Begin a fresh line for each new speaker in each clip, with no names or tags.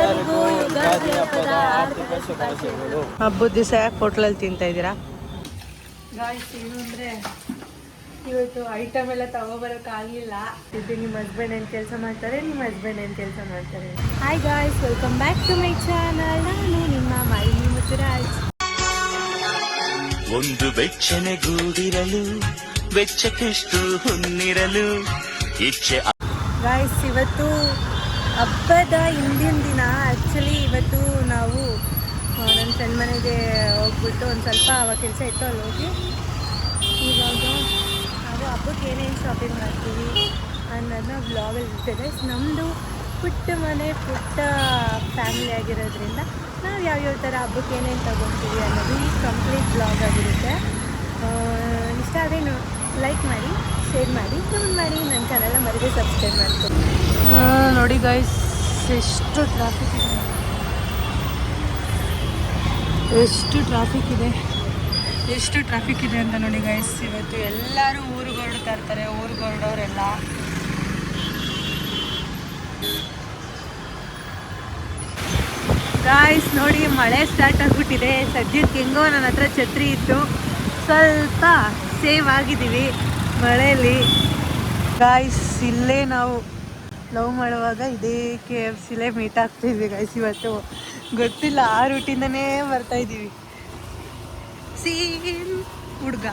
ಎಲ್ಲರಿಗೂ ಯುಗಾದಿ ಹಬ್ಬದ ಆರ್ಥಿಕ ಶುಭಾಶಯಗಳು. ಹಬ್ಬದ ದಿವಸ ಯಾಕೆ ಹೋಟ್ಲಲ್ಲಿ ತಿಂತಾ ಇದ್ದೀರಾ? ಗಾಯ್ಸ್ ಏನು ಅಂದರೆ ಇವತ್ತು ಐಟಮ್ ಎಲ್ಲ ತಗೋಬರೋಕ್ಕಾಗಲಿಲ್ಲ. ಇದು ನಿಮ್ಮ ಹಸ್ಬೆಂಡ್ ಏನು ಕೆಲಸ ಮಾಡ್ತಾರೆ, ನಿಮ್ಮ ಹಸ್ಬೆಂಡ್ ಏನು ಕೆಲಸ ಮಾಡ್ತಾರೆ. Hi guys, welcome back to my channel. ನಾನು ನಿಮ್ಮ ಮಾಲಿನಿ ಮುತ್ತುರಾಜ್.
ಒಂದು ಬೆಚ್ಚನೆಗೂಡಿರಲು ಬೆಚ್ಚಕ್ಕೆಷ್ಟು ಹೊನ್ನಿರಲು ಇಚ್ಛೆ.
ಗಾಯ್ಸ್, ಇವತ್ತು ಹಬ್ಬದ ಹಿಂದಿನ ದಿನ. ಆ್ಯಕ್ಚುಲಿ ಇವತ್ತು ನಾವು ನನ್ನ ಫ್ರೆಂಡ್ ಮನೆಗೆ ಹೋಗ್ಬಿಟ್ಟು ಒಂದು ಸ್ವಲ್ಪ ಅವಾಗ ಕೆಲಸ ಇತ್ತು, ಅಲ್ಲಿ ಹೋಗಿ ಇವಾಗ ನಾವು ಹಬ್ಬಕ್ಕೆ ಏನೇನು ಶಾಪಿಂಗ್ ಮಾಡ್ತೀವಿ ಅನ್ನೋದನ್ನ ವ್ಲಾಗಲ್ಲಿ ಇರ್ತದೆ. ನಮ್ಮದು ಪುಟ್ಟ ಮನೆ, ಪುಟ್ಟ ಫ್ಯಾಮಿಲಿ ಆಗಿರೋದ್ರಿಂದ ನಾವು ಯಾವ್ಯಾವ ಥರ ಹಬ್ಬಕ್ಕೆ ಏನೇನು ತೊಗೊತೀವಿ ಅನ್ನೋದು ಈ ಕಂಪ್ಲೀಟ್ ವ್ಲಾಗ್ ಆಗಿರುತ್ತೆ. ಇಷ್ಟ ಆದರೆ ಲೈಕ್ ಮಾಡಿ, ಶೇರ್ ಮಾಡಿ, ಕಮೆಂಟ್ ಮಾಡಿ, ನನ್ನ ಚಾನಲ್ನ ಮರಿದೇ ಸಬ್ಸ್ಕ್ರೈಬ್ ಮಾಡ್ತೀನಿ. ನೋಡಿ ಗೈಸ್, ಎಷ್ಟು ಟ್ರಾಫಿಕ್ ಇದೆ, ಎಷ್ಟು ಟ್ರಾಫಿಕ್ ಇದೆ ಅಂತ ನೋಡಿ ಗೈಸ್. ಇವತ್ತು ಎಲ್ಲರೂ ಊರಿಗೆ ಹೊರಡ್ತಾ ಇರ್ತಾರೆ, ಊರಿಗೆ ಹೊರಡೋರೆಲ್ಲ. ಗಾಯ್ಸ್ ನೋಡಿ, ಮಳೆ ಸ್ಟಾರ್ಟ್ ಆಗಿಬಿಟ್ಟಿದೆ. ಸದ್ಯಕ್ಕೆ ಹೆಂಗೋ ನನ್ನ ಹತ್ರ ಛತ್ರಿ ಇತ್ತು, ಸ್ವಲ್ಪ ಸೇವ್ ಆಗಿದ್ದೀವಿ ಮಳೆಯಲ್ಲಿ. ಗಾಯ್ಸ್, ಇಲ್ಲೇ ನಾವು ಲವ್ ಮಾಡುವಾಗ ಇದೇ KFCಲೇ ಮೀಟ್ ಆಗ್ತಾಯಿದ್ವಿ ಗಾಯ್ಸ್. ಇವತ್ತು ಗೊತ್ತಿಲ್ಲ, ಆ ರೂಟಿಂದನೇ ಬರ್ತಾಯಿದ್ದೀವಿ. ಸೇಮ್ ಹುಡುಗ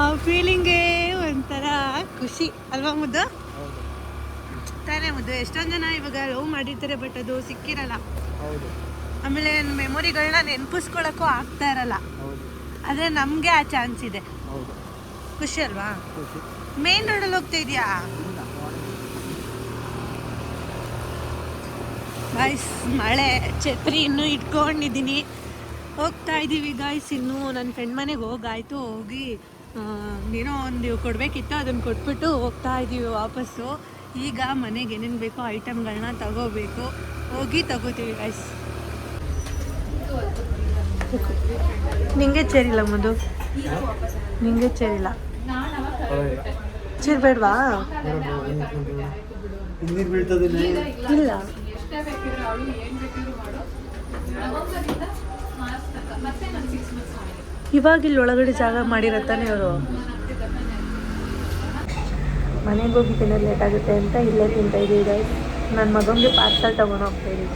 ಆ ಫೀಲಿಂಗೇ ಒಂಥರ ಖುಷಿ ಅಲ್ವಾ ಮುದ್ದು? ತಾನೇ ಮುದ್ದು? ಎಷ್ಟೊಂದು ಜನ ಇವಾಗ ಲವ್ ಮಾಡಿರ್ತಾರೆ, ಬಟ್ ಅದು ಸಿಕ್ಕಿರಲ್ಲ. ಆಮೇಲೆ ಮೆಮೊರಿಗಳನ್ನ ನೆನಪಿಸ್ಕೊಳ್ಳೋಕ್ಕೂ ಆಗ್ತಾ ಇರಲ್ಲ. ಆದರೆ ನಮಗೆ ಆ ಚಾನ್ಸ್ ಇದೆ. ಖುಷಿ ಅಲ್ವಾ? ಮೇನ್ ರೋಡಲ್ಲಿ ಹೋಗ್ತಾ ಇದೆಯಾ ಗಾಯ್ಸ್? ಮಳೆ, ಛತ್ರಿ ಇನ್ನೂ ಇಟ್ಕೊಂಡಿದ್ದೀನಿ. ಹೋಗ್ತಾ ಇದ್ದೀವಿ ಗಾಯ್ಸ್. ಇನ್ನೂ ನನ್ನ ಫ್ರೆಂಡ್ ಮನೆಗೆ ಹೋಗಾಯ್ತು. ಹೋಗಿ ಏನೋ ಒಂದು ಕೊಡಬೇಕಿತ್ತು, ಅದನ್ನು ಕೊಟ್ಬಿಟ್ಟು ಹೋಗ್ತಾ ಇದ್ದೀವಿ ವಾಪಸ್ಸು. ಈಗ ಮನೆಗೆ ಏನೇನು ಬೇಕೋ ಐಟಮ್ಗಳನ್ನ ತಗೋಬೇಕು, ಹೋಗಿ ತಗೋತೀವಿ ಗಾಯ್ಸ್. ನಿಂಗೆ ಚೇರಿಲ್ಲ ಮದು? ನಿಂಗೆ ಚೇರಿಲ್ಲ? ಚೇರ್ ಬೇಡವಾ? ಇಲ್ಲ, ಇವಾಗ ಇಲ್ಲಿ ಒಳಗಡೆ ಜಾಗ ಮಾಡಿರತ್ತಾನೆ ಅವರು. ಮನೆಗೆ ಹೋಗಿ ತಿನ್ನೋದು ಲೇಟ್ ಆಗುತ್ತೆ ಅಂತ ಇಲ್ಲೇ ತಿಂತಾ ಇದ್ದೀವಿ ಗೈಸ್. ನನ್ನ ಮಗನಿಗೆ ಪಾರ್ಸಲ್ ತಗೊಂಡು ಹೋಗ್ತಾ ಇದ್ದೀವಿ.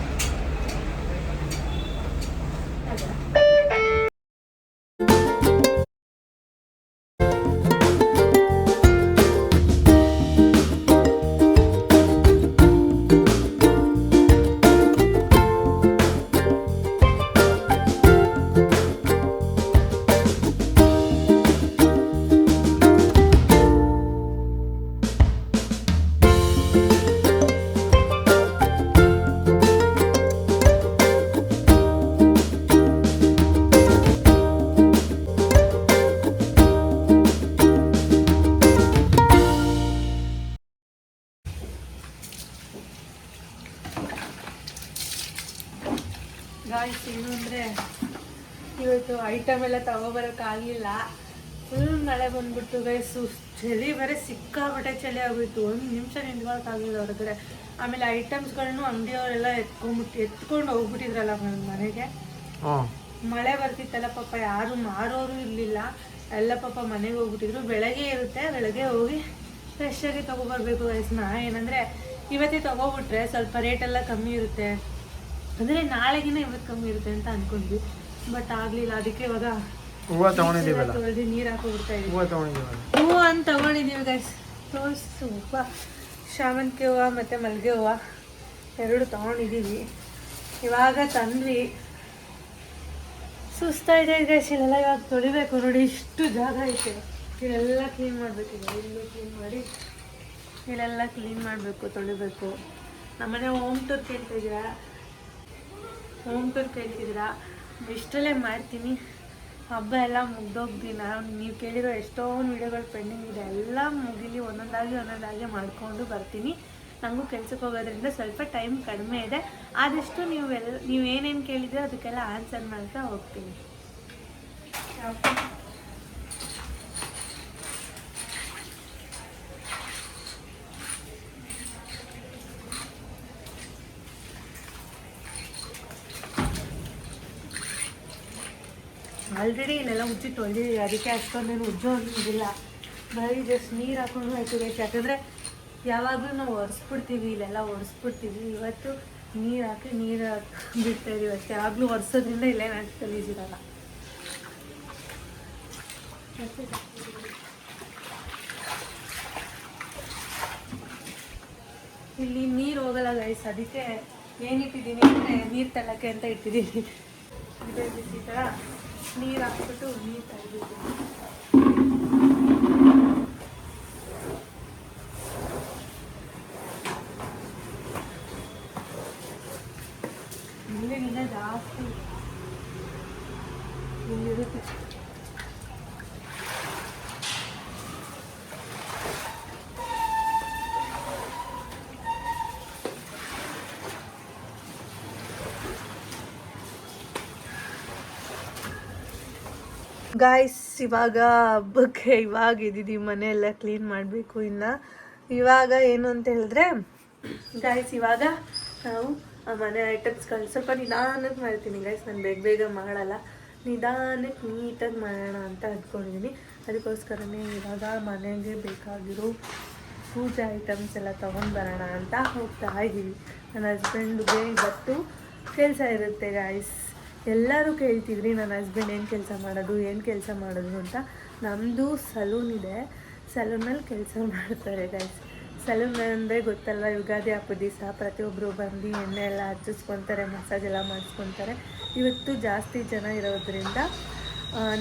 ಗಾಯ್ಸ್, ಏನು ಅಂದರೆ ಇವತ್ತು ಐಟಮ್ ಎಲ್ಲ ತಗೋಬರೋಕ್ಕಾಗಲಿಲ್ಲ. ಫುಲ್ ಮಳೆ ಬಂದ್ಬಿಟ್ಟು ಗೈಸ್. ಚಳಿ ಬೇರೆ ಸಿಕ್ಕಾಬಿಟ್ಟೆ ಚಳಿ ಆಗೋಯ್ತು. ಒಂದು ನಿಮಿಷ ನಿಂತ್ಕೊಳ್ಳೋಕ್ಕಾಗಲಿಲ್ಲ ಹೊರಗಡೆ. ಆಮೇಲೆ ಐಟಮ್ಸ್ಗಳನ್ನು ಅಂಗಡಿಯವರೆಲ್ಲ ಎತ್ಕೊಂಡು ಹೋಗ್ಬಿಟ್ಟಿದ್ರಲ್ಲ ಮನೆಗೆ. ಮಳೆ ಬರ್ತಿತ್ತಲ್ಲ, ಪಾಪ ಯಾರು ಮಾರೋರು ಇರಲಿಲ್ಲ, ಎಲ್ಲ ಪಾಪ ಮನೆಗೆ ಹೋಗ್ಬಿಟ್ಟಿದ್ರು. ಬೆಳಗ್ಗೆ ಇರುತ್ತೆ, ಬೆಳಗ್ಗೆ ಹೋಗಿ ಫ್ರೆಶ್ಶಾಗಿ ತೊಗೊಬರ್ಬೇಕು ಗೈಸ್. ಏನಂದರೆ ಇವತ್ತೇ ತೊಗೊಬಿಟ್ರೆ ಸ್ವಲ್ಪ ರೇಟೆಲ್ಲ ಕಮ್ಮಿ ಇರುತ್ತೆ, ಅಂದರೆ ನಾಳೆಗಿನ ಇವತ್ತು ಕಮ್ಮಿ ಇರುತ್ತೆ ಅಂತ ಅಂದ್ಕೊಂಡ್ವಿ. ಬಟ್ ಆಗಲಿಲ್ಲ. ಅದಕ್ಕೆ ಇವಾಗ ಹೂವು ತೊಗೊಂಡಿದ್ದೀವಲ್ಲ, ನೀರು ಹಾಕೋಬಿಡ್ತಾ ಇದ್ದೀವಿ. ಹೂವು ಅಂತ ತೊಗೊಂಡಿದ್ದೀವಿ ಗೈಸ್. ತೋರಿಸು, ಹೂವು ಶಾಮಂತಿಗೆ ಹೂವು ಮತ್ತು ಮಲ್ಲಿಗೆ ಹೂವು ಎರಡು ತೊಗೊಂಡಿದ್ದೀವಿ. ಇವಾಗ ತಂದ್ವಿ. ಸುಸ್ತಾಯಿದೆ ಗೈಸ್. ಇಲ್ಲೆಲ್ಲ ಇವಾಗ ತೊಳಿಬೇಕು. ನೋಡಿ, ಇಷ್ಟು ಜಾಗ ಐತೆ, ಇಲ್ಲೆಲ್ಲ ಕ್ಲೀನ್ ಮಾಡಬೇಕಿದೆ. ಇಲ್ಲೂ ಕ್ಲೀನ್ ಮಾಡಿ, ಇಲ್ಲೆಲ್ಲ ಕ್ಲೀನ್ ಮಾಡಬೇಕು, ತೊಳಿಬೇಕು. ನಮ್ಮನೆ ಹೋಮ್ ಟೂರ್ ಕೇಳ್ತಿದ್ದೀರಾ? ಹೋಮ್ ಟೂರ್ ಕೇಳ್ತಿದ್ದೀರಾ? ಇಷ್ಟಲ್ಲೇ ಮಾಡ್ತೀನಿ. ಹಬ್ಬ ಎಲ್ಲ ಮುಗ್ದೋಗ್ದಿನ ನೀವು ಕೇಳಿರೋ ಎಷ್ಟೊಂದು ವೀಡಿಯೋಗಳು ಪೆಂಡಿಂಗ್ ಇದೆ, ಎಲ್ಲ ಮುಗಿಲಿ, ಒಂದೊಂದಾಗಿ ಮಾಡಿಕೊಂಡು ಬರ್ತೀನಿ. ನನಗೂ ಕೆಲ್ಸಕ್ಕೆ ಹೋಗೋದ್ರಿಂದ ಸ್ವಲ್ಪ ಟೈಮ್ ಕಡಿಮೆ ಇದೆ. ಆದಷ್ಟು ನೀವು ಏನೇನು ಕೇಳಿದ್ರೆ ಅದಕ್ಕೆಲ್ಲ ಆನ್ಸರ್ ಮಾಡ್ತಾ ಹೋಗ್ತೀನಿ. ಆಲ್ರೆಡಿ ಇಲ್ಲೆಲ್ಲ ಉಜ್ಜಿ ತೊಳೆದಿದ್ದೀವಿ, ಅದಕ್ಕೆ ಅಷ್ಟೊಂದೇನು ಉಜ್ಜೋ ಅನ್ನೋದಿಲ್ಲ. ಬರೀ ಜಸ್ಟ್ ನೀರು ಹಾಕೊಂಡು ಆಯ್ತು ಗೈಸ್. ಯಾಕಂದರೆ ಯಾವಾಗಲೂ ನಾವು ಒರೆಸ್ಬಿಡ್ತೀವಿ, ಇಲ್ಲೆಲ್ಲ ಒರೆಸ್ಬಿಡ್ತೀವಿ. ಇವತ್ತು ನೀರು ಹಾಕಿ ನೀರು ಬಿಡ್ತಾಯಿದ್ದೀವಿ ಅಷ್ಟೇ. ಯಾವಾಗಲೂ ಒರೆಸೋದ್ರಿಂದ ಇಲ್ಲೇ ನಾನು ಗಲೀಜಿರಲ್ಲ. ಇಲ್ಲಿ ನೀರು ಹೋಗಲ್ಲ ಗೈಸ್, ಅದಕ್ಕೆ ಏನಿಟ್ಟಿದ್ದೀನಿ ಅಂದರೆ ನೀರು ತಳ್ಳೋಕ್ಕೆ ಅಂತ ಇಟ್ಟಿದ್ದೀನಿ. ಇದೇ ಬಿಸಿ ಥರ ನೀರು ಹಾಕ್ಬಿಟ್ಟು ನೀರು ತೆಗೆದಿದ್ದೀನಿ. ಇಲ್ಲಿಗಿನ್ನ ಜಾಸ್ತಿ ಇಲ್ಲಿರುತ್ತೆ. ಗಾಯ್ಸ್, ಇವಾಗ ಹಬ್ಬಕ್ಕೆ ಇವಾಗ ಇದ್ದೀವಿ, ಮನೆ ಎಲ್ಲ ಕ್ಲೀನ್ ಮಾಡಬೇಕು. ಇನ್ನು ಇವಾಗ ಏನು ಅಂತ ಹೇಳಿದ್ರೆ ಗಾಯ್ಸ್, ಇವಾಗ ನಾವು ಮನೆ ಐಟಮ್ಸ್ಗಳು ಸ್ವಲ್ಪ ನಿಧಾನಕ್ಕೆ ಮಾಡ್ತೀನಿ ಗೈಸ್. ನಾನು ಬೇಗ ಬೇಗ ಮಾಡಲ್ಲ, ನಿಧಾನಕ್ಕೆ ನೀಟಾಗಿ ಮಾಡೋಣ ಅಂತ ಅಂದ್ಕೊಂಡಿದ್ದೀನಿ. ಅದಕ್ಕೋಸ್ಕರನೇ ಇವಾಗ ಮನೆಗೆ ಬೇಕಾಗಿರೋ ಪೂಜೆ ಐಟಮ್ಸ್ ಎಲ್ಲ ತೊಗೊಂಡು ಬರೋಣ ಅಂತ ಹೋಗ್ತಾ ಇದ್ದೀವಿ. ನನ್ನ ಹಸ್ಬೆಂಡ್ಗೆ ಇವತ್ತು ಕೆಲಸ ಇರುತ್ತೆ ಗಾಯ್ಸ್. ಎಲ್ಲರೂ ಕೇಳ್ತಿದ್ರಿ ನನ್ನ ಹಸ್ಬೆಂಡ್ ಏನು ಕೆಲಸ ಮಾಡೋದು ಅಂತ. ನಮ್ಮದು ಸಲೂನ್ ಇದೆ, ಸಲೂನಲ್ಲಿ ಕೆಲಸ ಮಾಡ್ತಾರೆ ಗೈಸ್. ಸಲೂನ್ ಅಂದರೆ ಗೊತ್ತಲ್ವ, ಯುಗಾದಿ ಹಬ್ಬದ ದಿವಸ ಪ್ರತಿಯೊಬ್ಬರು ಬಂದು ಎಣ್ಣೆ ಎಲ್ಲ ಹಚ್ಚಿಸ್ಕೊತಾರೆ, ಮಸಾಜ್ ಎಲ್ಲ ಮಾಡಿಸ್ಕೊತಾರೆ. ಇವತ್ತು ಜಾಸ್ತಿ ಜನ ಇರೋದ್ರಿಂದ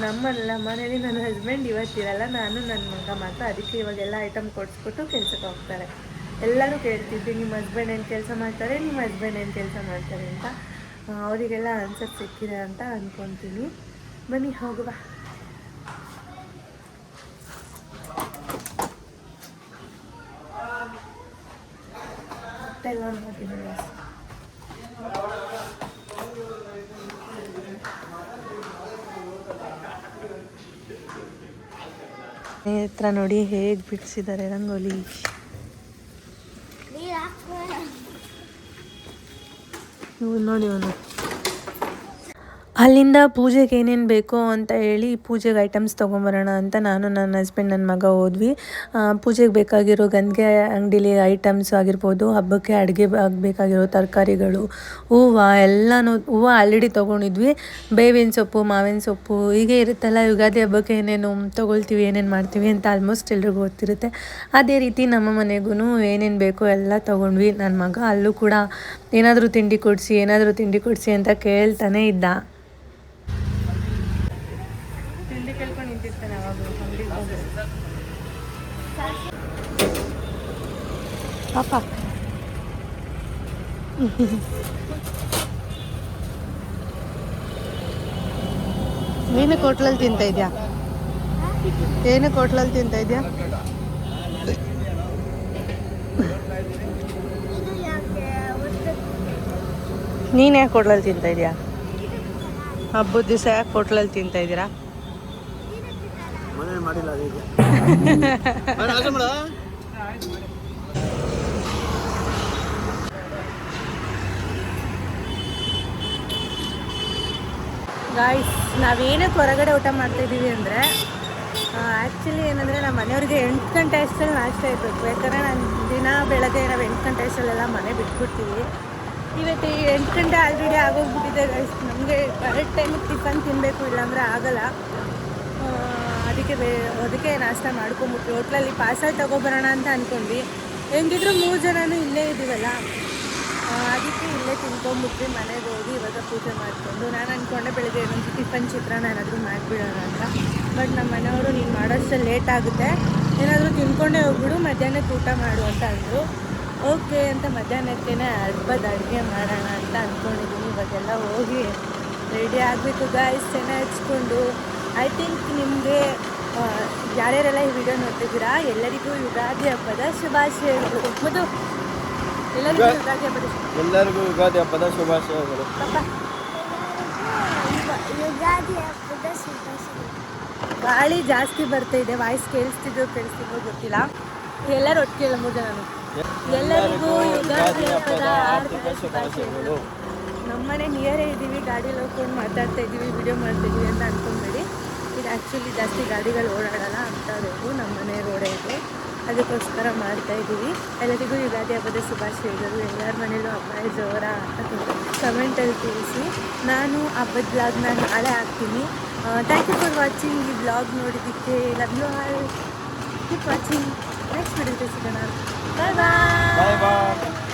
ನಮ್ಮ ಮನೇಲಿ ನನ್ನ ಹಸ್ಬೆಂಡ್ ಇವತ್ತಿರಲ್ಲ, ನಾನು ನನ್ನ ಮಗ ಮಾತ್ರ. ಅದಕ್ಕೆ ಇವಾಗೆಲ್ಲ ಐಟಮ್ ಕೊಡಿಸ್ಬಿಟ್ಟು ಕೆಲಸಕ್ಕೆ ಹೋಗ್ತಾರೆ. ಎಲ್ಲರೂ ಕೇಳ್ತಿದ್ವಿ, ನಿಮ್ಮ ಹಸ್ಬೆಂಡ್ ಏನು ಕೆಲಸ ಮಾಡ್ತಾರೆ ಅಂತ. ಅವರಿಗೆಲ್ಲ ಆನ್ಸರ್ ಸಿಕ್ಕಿದೆ ಅಂತ ಅಂದ್ಕೊತೀನಿ. ಬನ್ನಿ ಹೋಗುವ. ಎಲ್ಲ ನೋಡಿದ್ದೀನಿ. ಹತ್ರ ನೋಡಿ ಹೇಗೆ ಬಿಡಿಸಿದ್ದಾರೆ ರಂಗೋಲಿ. ನೋಡಿ ಅವನು ಅಲ್ಲಿಂದ ಪೂಜೆಗೆ ಏನೇನು ಬೇಕೋ ಅಂತ ಹೇಳಿ ಪೂಜೆಗೆ ಐಟಮ್ಸ್ ತೊಗೊಂಬರೋಣ ಅಂತ ನಾನು ನನ್ನ ಹಸ್ಬೆಂಡ್ ನನ್ನ ಮಗ ಹೋದ್ವಿ. ಪೂಜೆಗೆ ಬೇಕಾಗಿರೋ ಗಂಧಿಗೆ ಅಂಗಡಿಲಿ ಐಟಮ್ಸ್ ಆಗಿರ್ಬೋದು, ಹಬ್ಬಕ್ಕೆ ಅಡುಗೆ ಬೇಕಾಗಿರೋ ತರಕಾರಿಗಳು, ಹೂವು ಆಲ್ರೆಡಿ ತೊಗೊಂಡಿದ್ವಿ. ಬೇವಿನ ಸೊಪ್ಪು, ಮಾವಿನ ಸೊಪ್ಪು ಹೀಗೆ ಇರುತ್ತಲ್ಲ, ಯುಗಾದಿ ಹಬ್ಬಕ್ಕೆ ಏನೇನು ತೊಗೊಳ್ತೀವಿ, ಏನೇನು ಮಾಡ್ತೀವಿ ಅಂತ ಆಲ್ಮೋಸ್ಟ್ ಎಲ್ರಿಗೂ ಗೊತ್ತಿರುತ್ತೆ. ಅದೇ ರೀತಿ ನಮ್ಮ ಮನೆಗೂ ಏನೇನು ಬೇಕೋ ಎಲ್ಲ ತೊಗೊಂಡ್ವಿ. ನನ್ನ ಮಗ ಅಲ್ಲೂ ಕೂಡ ಏನಾದರೂ ತಿಂಡಿ ಕೊಡಿಸಿ ಅಂತ ಕೇಳ್ತಾನೆ ಇದ್ದ. ಕೇಳ್ಕೊಂಡು ನಿಂತಿರ್ತಾನೆ ಅವಾಗ ಅಂಗಡಿಗೆ ಹೋಗಿ. ಪಾಪ ನೀನು ಹೋಟ್ಲಲ್ಲಿ ತಿಂತ ಇದೆಯಾ? ಏನಕ್ಕೆ ಹೋಟ್ಲಲ್ಲಿ ತಿಂತ ಇದೆಯಾ? ನೀನು ಯಾಕೆ ಹೋಟ್ಲಲ್ಲಿ ತಿಂತ ಇದೆಯಾ? ಹಬ್ಬದ ದಿವಸ ಯಾಕೆ ಹೋಟ್ಲಲ್ಲಿ ತಿಂತ ಇದ್ದೀರಾ? ಗಾಯ್ಸ್, ನಾವೇನಕ್ಕೆ ಹೊರಗಡೆ ಊಟ ಮಾಡ್ತಾಯಿದ್ದೀವಿ ಅಂದರೆ ಆ್ಯಕ್ಚುಲಿ ಏನಂದರೆ ನಮ್ಮ ಮನೆಯವ್ರಿಗೆ 8 ಗಂಟೆ ಅಷ್ಟರಲ್ಲಿ ನಾಷ್ಟ ಇರಬೇಕು. ಯಾಕಂದರೆ ನಾನು ದಿನ ಬೆಳಗ್ಗೆ ನಾವು 8 ಗಂಟೆ ಅಷ್ಟರಲ್ಲೆಲ್ಲ ಮನೆ ಬಿಟ್ಬಿಡ್ತೀವಿ. ಇವತ್ತು 8 ಗಂಟೆ ಆಲ್ರೆಡಿ ಆಗೋಗ್ಬಿಟ್ಟಿದೆ ಗೈಸ್. ನಮಗೆ ಕರೆಕ್ಟ್ ಟೈಮಿಗೆ ಟಿಫನ್ ತಿನ್ನಬೇಕು, ಇಲ್ಲಾಂದರೆ ಆಗಲ್ಲ. ಅದಕ್ಕೆ ನಾಷ್ಟ ಮಾಡ್ಕೊಂಬಿಟ್ವಿ. ಹೋಟ್ಲಲ್ಲಿ ಪಾರ್ಸಲ್ ತೊಗೊಬರೋಣ ಅಂತ ಅಂದ್ಕೊಂಡ್ವಿ. ಹೆಂಗಿದ್ರು 3 ಜನನೂ ಇಲ್ಲೇ ಇದ್ದೀವಲ್ಲ, ಅದಕ್ಕೆ ಇಲ್ಲೇ ತಿನ್ಕೊಂಬಿಟ್ವಿ. ಮನೆಗೆ ಹೋಗಿ ಇವಾಗ ಪೂಜೆ ಮಾಡಿಕೊಂಡು ನಾನು ಅಂದ್ಕೊಂಡೆ ಬೆಳಗ್ಗೆ ಏನೊಂದು ಟಿಫನ್ ಚಿತ್ರಾನ್ನ ಏನಾದರೂ ಮಾಡಿಬಿಡೋಣ ಅಂತ. ಬಟ್ ನಮ್ಮ ಮನೆಯವರು ನೀನು ಮಾಡೋಷ್ಟರಲ್ಲಿ ಲೇಟ್ ಆಗುತ್ತೆ, ಏನಾದರೂ ತಿನ್ಕೊಂಡೇ ಹೋಗ್ಬಿಡು, ಮಧ್ಯಾಹ್ನಕ್ಕೆ ಊಟ ಮಾಡು ಅಂತ ಅಂದರು. ಓಕೆ ಅಂತ ಮಧ್ಯಾಹ್ನಕ್ಕೇ ಹಬ್ಬದ ಅಡುಗೆ ಮಾಡೋಣ ಅಂತ ಅಂದ್ಕೊಂಡಿದ್ದೀನಿ. ಇವಾಗೆಲ್ಲ ಹೋಗಿ ರೆಡಿ ಆಗಬೇಕು ಗಾಯ್ಸ್, ಚೆನ್ನಾಗಿ ಹಚ್ಕೊಂಡು. ಐ ಥಿಂಕ್ ನಿಮಗೆ ಯಾರ್ಯಾರೆಲ್ಲ ಈ ವಿಡಿಯೋ ನೋಡ್ತಿದ್ದೀರಾ ಎಲ್ಲರಿಗೂ ಯುಗಾದಿ ಹಬ್ಬದ ಶುಭಾಶಯಗಳು. ಮತ್ತು ಎಲ್ಲರಿಗೂ ಯುಗಾದಿ ಹಬ್ಬದ ಶುಭಾಶಯಗಳು. ಗಾಳಿ ಜಾಸ್ತಿ ಬರ್ತಾ ಇದೆ, ವಾಯ್ಸ್ ಕೇಳಿಸ್ತಿದ್ದೋ ಗೊತ್ತಿಲ್ಲ. ಎಲ್ಲರೂ ಒಟ್ಟಿಗೆ 3 ಜನನು ಎಲ್ಲರಿಗೂ ಯುಗಾದಿ ಹಬ್ಬದ ಆರ್ಥಿಕ ಶುಭಾಶಯಗಳು. ನಮ್ಮನೆ ನಿಯರೇ ಇದ್ದೀವಿ, ಗಾಡಿಯಲ್ಲಿ ಹೋಗ್ಕೊಂಡು ಮಾತಾಡ್ತಾ ಇದ್ದೀವಿ, ವಿಡಿಯೋ ಮಾಡ್ತಿದ್ದೀವಿ ಅಂತ ಅಂದ್ಕೊಂಡ್ಬೇಡಿ. ಆ್ಯಕ್ಚುಲಿ ಜಾಸ್ತಿ ಗಾಡಿಗಳು ಓಡಾಡಲ್ಲ ಅಂತ ರೋಡು, ನಮ್ಮ ಮನೆ ರೋಡೇ ಇದೆ, ಅದಕ್ಕೋಸ್ಕರ ಮಾಡ್ತಾಯಿದ್ದೀವಿ. ಎಲ್ಲರಿಗೂ ಯುಗಾದಿ ಹಬ್ಬದ ಶುಭಾಶಯಗಳು. ಎಲ್ಲರ ಮನೇಲೂ ಹಬ್ಬ ಜೋರ ಅಂತ ಕಮೆಂಟಲ್ಲಿ ತಿಳಿಸಿ. ನಾನು ಹಬ್ಬದ ಬ್ಲಾಗ್ನ ನಾಳೆ ಹಾಕ್ತೀನಿ. Thank you for watching. ಈ ಬ್ಲಾಗ್ ನೋಡಿದ್ದಕ್ಕೆ love you all. Keep watching. Next ವಿಡಿಯೋದಲ್ಲಿ ಸಿಗೋಣ. ಬಾಯ್ ಬಾಯ್.